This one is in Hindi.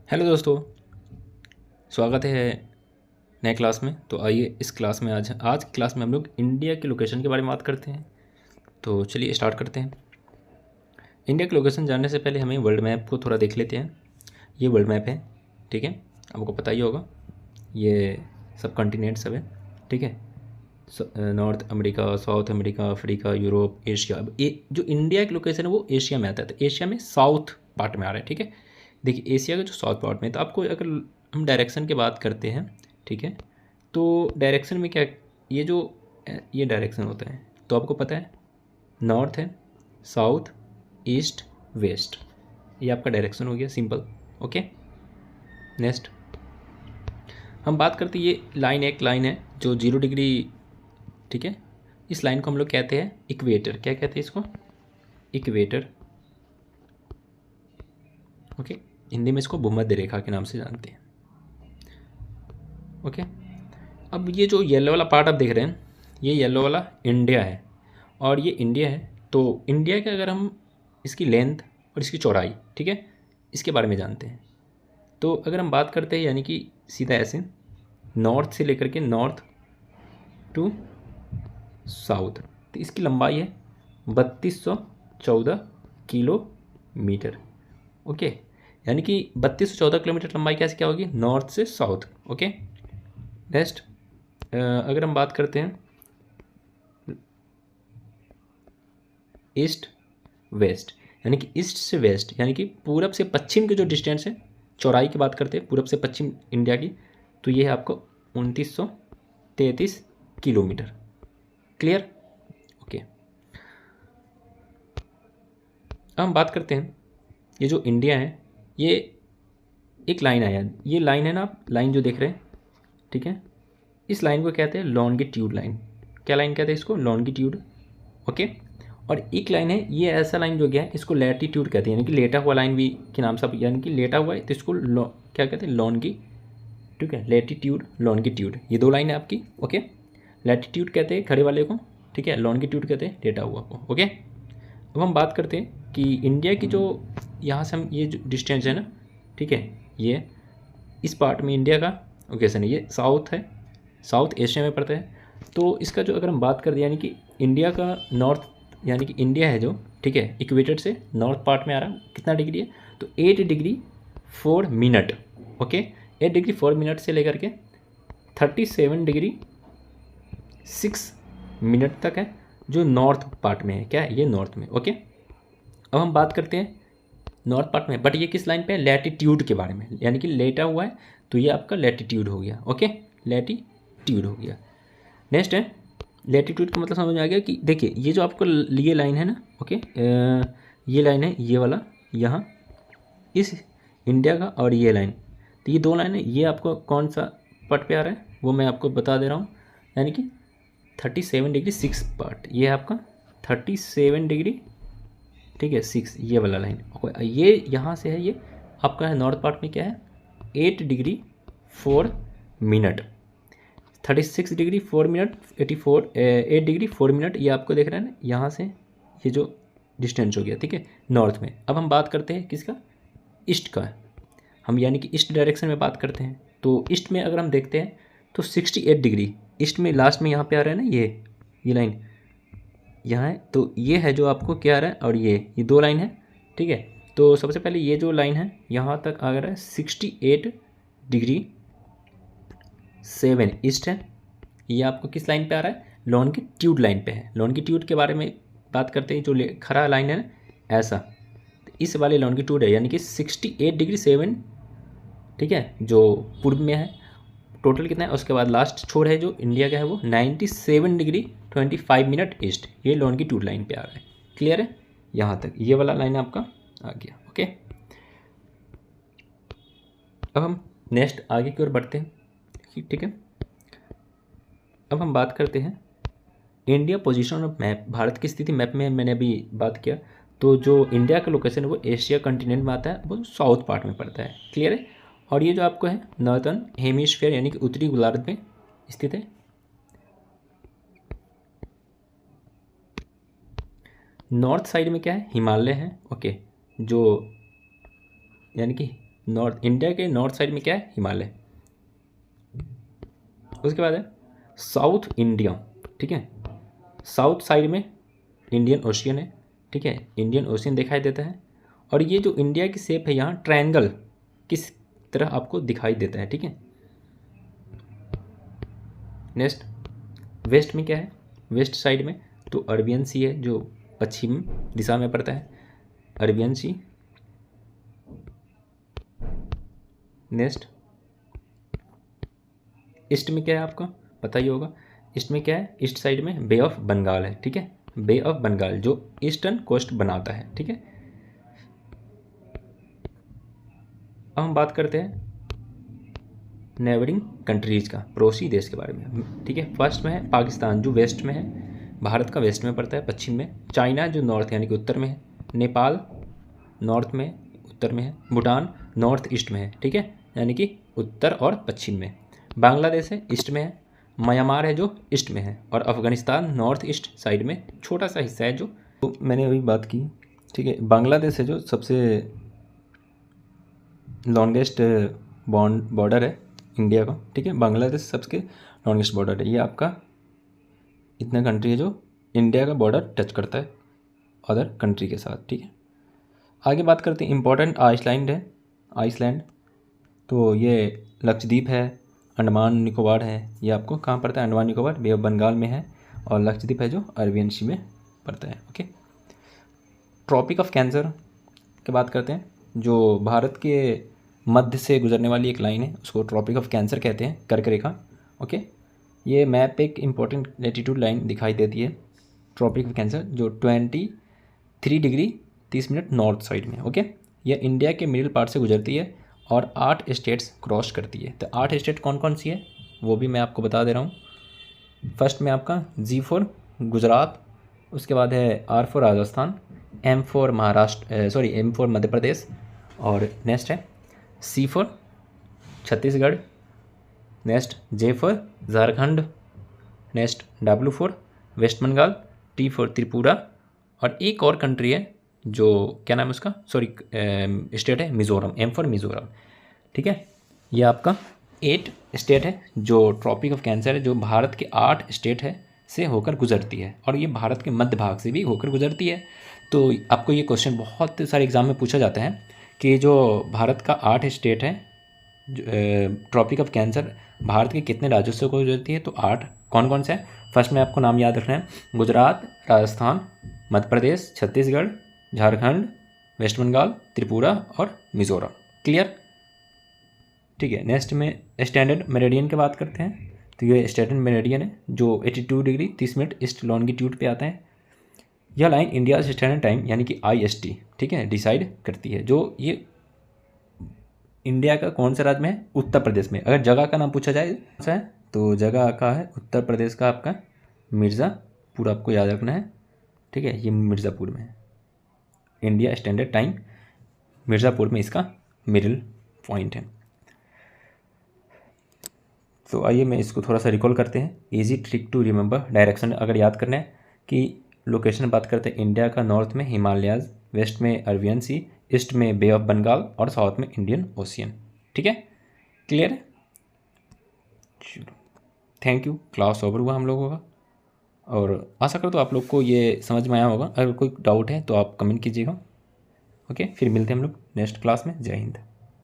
हेलो दोस्तों, स्वागत है नए क्लास में। तो आइए इस क्लास में आज क्लास में हम लोग इंडिया की लोकेशन के बारे में बात करते हैं। तो चलिए स्टार्ट करते हैं। इंडिया की लोकेशन जानने से पहले हमें वर्ल्ड मैप को थोड़ा देख लेते हैं। ये वर्ल्ड मैप है, ठीक है, आपको पता ही होगा। ये सब कॉन्टिनेंट सब है, ठीक है। North America, south America, Africa, Europe, Asia. अब ये जो इंडिया की लोकेशन है वो एशिया में आता है, तो एशिया में साउथ पार्ट में आ रहा है, ठीक है। देखिए एशिया का जो साउथ पार्ट में, तो आपको अगर हम डायरेक्शन की बात करते हैं, ठीक है, तो डायरेक्शन में क्या, ये जो ये डायरेक्शन होता है तो आपको पता है नॉर्थ है, साउथ, ईस्ट, वेस्ट, ये आपका डायरेक्शन हो गया, सिंपल। ओके, नेक्स्ट हम बात करते हैं, ये लाइन एक लाइन है जो 0 डिग्री, ठीक है। इस लाइन को हम लोग कहते हैं इक्वेटर। क्या कहते हैं इसको? इक्वेटर। ओके, हिंदी में इसको भूमध्य रेखा के नाम से जानते हैं। ओके, अब ये जो येलो वाला पार्ट आप देख रहे हैं, ये येलो वाला इंडिया है और ये इंडिया है। तो इंडिया के अगर हम इसकी लेंथ और इसकी चौड़ाई, ठीक है, इसके बारे में जानते हैं। तो अगर हम बात करते हैं यानी कि सीधा ऐसे नॉर्थ से लेकर के नॉर्थ टू साउथ, तो इसकी लंबाई है 3214 किलोमीटर। ओके, यानी कि 3214 किलोमीटर लंबाई कैसे क्या होगी नॉर्थ से साउथ। ओके, नेक्स्ट अगर हम बात करते हैं ईस्ट वेस्ट, यानी कि ईस्ट से वेस्ट यानी कि पूरब से पश्चिम की जो डिस्टेंस है, चौड़ाई की बात करते हैं पूरब से पश्चिम इंडिया की, तो ये है आपको 2933 किलोमीटर। क्लियर? ओके, अब हम बात करते हैं ये जो इंडिया है, ये एक लाइन आया, ये लाइन है ना, आप लाइन जो देख रहे हैं, ठीक है, इस लाइन को कहते हैं लॉन्गिट्यूड लाइन। क्या लाइन कहते हैं इसको? लॉन्गिट्यूड। ओके, और एक लाइन है ये ऐसा लाइन जो गया है इसको लैटिट्यूड कहते हैं, यानी कि लेटा हुआ लाइन भी के नाम से, यानी कि लेटा हुआ है तो इसको क्या कहते हैं? लॉन्गी, ठीक है, लैटिट्यूड, लॉन्गिट्यूड, ये दो लाइन है आपकी। ओके, लैटिट्यूड कहते हैं खड़े वाले को, ठीक है, लॉन्गिट्यूड कहते हैं लेटा हुआ को। ओके, अब हम बात करते हैं कि इंडिया की जो यहाँ से हम ये जो डिस्टेंस है ना, ठीक है, ये इस पार्ट में इंडिया का लोकेशन है, ये साउथ है, साउथ एशिया में पड़ता है। तो इसका जो अगर हम बात कर दें यानी कि इंडिया का नॉर्थ, यानी कि इंडिया है जो, ठीक है, इक्वेटर से नॉर्थ पार्ट में आ रहा है, कितना डिग्री है? तो 8 degree 4 minute. Okay, 8 degree 4 minute से लेकर के 37 डिग्री 6 मिनट तक है, जो नॉर्थ पार्ट में है। क्या है? ये नॉर्थ में। ओके, अब हम बात करते हैं नॉर्थ पार्ट में, बट ये किस लाइन पे है? लैटिट्यूड के बारे में, यानी कि लेटा हुआ है तो ये आपका लैटिट्यूड हो गया। ओके, लैटिट्यूड हो गया। नेक्स्ट है लैटिट्यूड का मतलब समझ में आ गया कि देखिए ये जो आपको ये लाइन है ना, ओके, ये लाइन है ये वाला, यहाँ इस इंडिया का, और ये लाइन, तो ये दो लाइन है, ये आपको कौन सा पार्ट पे आ रहा है वो मैं आपको बता दे रहा हूँ, यानी कि 37 डिग्री 6 पार्ट, ये है आपका 37 डिग्री, ठीक है, 6, ये वाला लाइन। ये यहाँ से है, ये आपका है नॉर्थ पार्ट में क्या है? 8 degree 4 minute, 36 degree 4 minute, 8 degree 4 minute, ये आपको देख रहे हैं ना, यहाँ से ये जो डिस्टेंस हो गया, ठीक है, नॉर्थ में। अब हम बात करते हैं किसका? ईस्ट का। हम यानी कि ईस्ट डायरेक्शन में बात करते हैं, तो ईस्ट में अगर हम देखते हैं तो 68 डिग्री ईस्ट में, लास्ट में यहाँ पे आ रहा है ना, ये लाइन यहाँ है, तो ये है जो आपको क्या आ रहा है, और ये दो लाइन है, ठीक है। तो सबसे पहले ये जो लाइन है यहाँ तक आ रहा है 68 डिग्री 7 ईस्ट है, ये आपको किस लाइन पे आ रहा है? लॉन्गिट्यूड लाइन पे है। लॉन्गिट्यूड के बारे में बात करते हैं, जो खरा लाइन है ना ऐसा, तो इस वाले लॉन्गिट्यूड है, यानी कि 68 डिग्री 7, ठीक है, जो पूर्व में है। टोटल कितना है? उसके बाद लास्ट छोर है जो इंडिया का है वो 97 डिग्री 25 मिनट ईस्ट, ये लॉन्गिट्यूड लाइन पे आ रहा है। क्लियर है? यहाँ तक ये वाला लाइन आपका आ गया। ओके, अब हम नेक्स्ट आगे की ओर बढ़ते हैं, ठीक है। अब हम बात करते हैं India position of map, Bharat की स्थिति मैप में मैंने अभी बात किया, तो जो इंडिया का लोकेशन है वो एशिया कंटिनेंट में आता है, वो साउथ पार्ट में पड़ता है। क्लियर है? और ये जो आपको है नॉर्थर्न हेमिस्फीयर, यानी कि उत्तरी गोलार्ध में स्थित है। नॉर्थ साइड में क्या है? हिमालय है। ओके, जो यानी कि नॉर्थ, इंडिया के नॉर्थ साइड में क्या है, हिमालय। उसके बाद है साउथ इंडिया, ठीक है, साउथ साइड में इंडियन ओशियन है, ठीक है, इंडियन ओशियन दिखाई देता है। और ये जो इंडिया की शेप है यहाँ ट्रायंगल किस तरह आपको दिखाई देता है, ठीक है। नेक्स्ट वेस्ट में क्या है, वेस्ट साइड में तो अरबियन सी है जो पश्चिम दिशा में पड़ता है, अरबियन सी। नेक्स्ट ईस्ट में क्या है, आपका पता ही होगा, ईस्ट में क्या है, ईस्ट साइड में बे ऑफ बंगाल है, ठीक है, बे ऑफ बंगाल जो ईस्टर्न कोस्ट बनाता है, ठीक है। अब हम बात करते हैं नेबरिंग कंट्रीज़ का, पड़ोसी देश के बारे में, ठीक है। फर्स्ट में है पाकिस्तान जो वेस्ट में है, भारत का वेस्ट में पड़ता है, पश्चिम में। चाइना जो नॉर्थ यानी कि उत्तर में है। नेपाल नॉर्थ में, उत्तर में है। भूटान नॉर्थ ईस्ट में है, ठीक है, यानी कि उत्तर और पश्चिम में। बांग्लादेश है ईस्ट में है। म्यांमार है जो ईस्ट में है। और अफ़गानिस्तान नॉर्थ ईस्ट साइड में छोटा सा हिस्सा है जो, तो मैंने अभी बात की, ठीक है। बांग्लादेश है जो सबसे लॉन्गेस्ट बॉर्डर है इंडिया का, ठीक है, बांग्लादेश सबसे लॉन्गेस्ट बॉर्डर है। ये आपका इतना कंट्री है जो इंडिया का बॉर्डर टच करता है अदर कंट्री के साथ, ठीक है। आगे बात करते हैं इंपॉर्टेंट आइसलैंड है, आइसलैंड तो ये लक्षद्वीप है, अंडमान निकोबार है। ये आपको कहाँ पड़ता है, अंडमान निकोबार बे ऑफ बंगाल में है। और लक्षद्वीप है जो अरबियन सी में पड़ता है, ओके। ट्रॉपिक ऑफ कैंसर की बात करते हैं, जो भारत के मध्य से गुजरने वाली एक लाइन है उसको ट्रॉपिक ऑफ कैंसर कहते हैं, कर्क रेखा, ओके। ये मैप पे एक इम्पोर्टेंट लेटीट्यूड लाइन दिखाई देती है ट्रॉपिक ऑफ कैंसर जो 23 डिग्री 30 मिनट नॉर्थ साइड में, ओके। यह इंडिया के मिडिल पार्ट से गुजरती है और 8 स्टेट्स क्रॉस करती है। तो 8 स्टेट कौन कौन सी है वो भी मैं आपको बता दे रहा हूँ। फर्स्ट में आपका G फॉर गुजरात, उसके बाद है R for Rajasthan, M for Maharashtra, M for Madhya Pradesh, और नेक्स्ट है C for Chhattisgarh, next J for Jharkhand, next W for west Bengal, T for Tripura, और एक और कंट्री है जो क्या नाम है उसका, स्टेट है मिज़ोरम, M फॉर मिज़ोरम, ठीक है। ये आपका 8 स्टेट है जो ट्रॉपिक ऑफ कैंसर है, जो भारत के 8 स्टेट है से होकर गुजरती है, और ये भारत के मध्य भाग से भी होकर गुजरती है। तो आपको ये क्वेश्चन बहुत सारे एग्जाम में पूछा जाता है कि जो भारत का 8 स्टेट है, ट्रॉपिक ऑफ कैंसर भारत के कितने राज्यों से गुजरती है, तो 8 कौन कौन से हैं। फर्स्ट में आपको नाम याद रखना है, गुजरात, राजस्थान, मध्य प्रदेश, छत्तीसगढ़, झारखंड, वेस्ट बंगाल, त्रिपुरा और मिज़ोरम, क्लियर, ठीक है। नेक्स्ट में स्टैंडर्ड मेरिडियन की बात करते हैं, तो ये स्टैंडर्ड मेरिडियन है जो 82 डिग्री 30 मिनट ईस्ट लॉन्गिट्यूड पे आता है। यह लाइन इंडिया स्टैंडर्ड टाइम यानी कि IST, ठीक है, डिसाइड करती है। जो ये इंडिया का कौन से राज्य में है, उत्तर प्रदेश में। अगर जगह का नाम पूछा जाए तो जगह का है उत्तर प्रदेश का आपका मिर्ज़ापुर, आपको याद रखना है, ठीक है, ये मिर्ज़ापुर में है। इंडिया स्टैंडर्ड टाइम मिर्ज़ापुर में इसका मिडिल पॉइंट है। तो आइए मैं इसको थोड़ा सा रिकॉल करते हैं। Easy trick to remember direction अगर याद करना है कि लोकेशन बात करते हैं, इंडिया का नॉर्थ में हिमालयाज़, वेस्ट में अरबियन सी, ईस्ट में बे ऑफ बंगाल और साउथ में इंडियन ओशियन, ठीक है, क्लियर है। चलो थैंक यू, क्लास ओवर हुआ हम लोगों का, और आशा करता हूँ आप लोग को ये समझ में आया होगा। अगर कोई डाउट है तो आप कमेंट कीजिएगा, ओके। फिर मिलते हैं हम लोग नेक्स्ट क्लास में। जय हिंद।